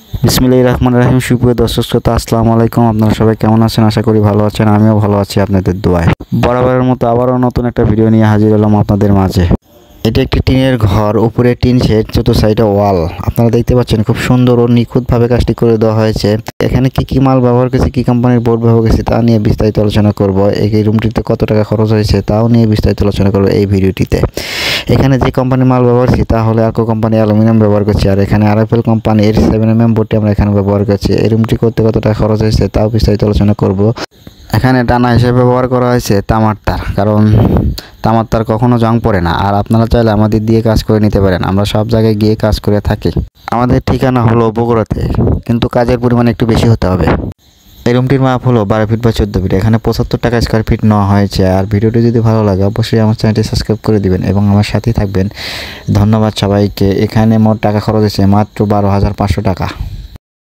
বিসমিল্লাহির রহমানির রহিম। সুপ্রিয় দর্শক শ্রোতা, আসসালামু আলাইকুম। আপনারা সবাই কেমন আছেন? আশা করি ভালো আছেন। আমিও ভালো আছি আপনাদের দোয়ায়। বরাবরের মতো আবারও নতুন একটা ভিডিও নিয়ে হাজির হলাম আপনাদের মাঝে। এটি একটি টিনের ঘর, উপরে টিন শেড, চতুর্থ সাইডে ওয়াল। আপনারা দেখতে পাচ্ছেন খুব সুন্দর ও নিখুঁতভাবে কাজটি করে দেওয়া হয়েছে। এখানে কি কি মাল ব্যবহার করেছে, কি কোম্পানির বোর্ড ব্যবহার করেছে তা নিয়ে বিস্তারিত আলোচনা করব। এই রুমটিতে কত টাকা খরচ হয়েছে তাও নিয়ে বিস্তারিত আলোচনা করব এই ভিডিওটিতে। এখানে যে কোম্পানির মাল ব্যবহার করছি তা হলে আরকো কোম্পানি অ্যালুমিনিয়াম ব্যবহার করছি, আর এখানে আরএফএল কোম্পানির 7mm বোর্ডটি আমরা এখানে ব্যবহার করছি। এই রুমটি করতে কত টাকা খরচ হয়েছে তাও বিস্তারিত আলোচনা করব। এখানে টানা হিসেবে ব্যবহার করা হয়েছে তামার তার, কারণ তামার তার কখনো জং পড়ে না। আর আপনারা চাইলে আমাদের দিয়ে কাজ করে নিতে পারেন, আমরা সব জায়গায় গিয়ে কাজ করে থাকি। আমাদের ঠিকানা হলো বগুড়াতে, কিন্তু কাজের পরিমাণ একটু বেশি হতে হবে। এই রুমটির মাপ হলো 12 ফিট বা 14 ফিট। এখানে 75 টাকা স্কোয়ার ফিট নেওয়া হয়েছে। আর ভিডিওটি যদি ভালো লাগে অবশ্যই আমার চ্যানেলটি সাবস্ক্রাইব করে দিবেন এবং আমার সাথেই থাকবেন। ধন্যবাদ সবাইকে। এখানে মোট টাকা খরচ হয়েছে মাত্র 12,500 টাকা।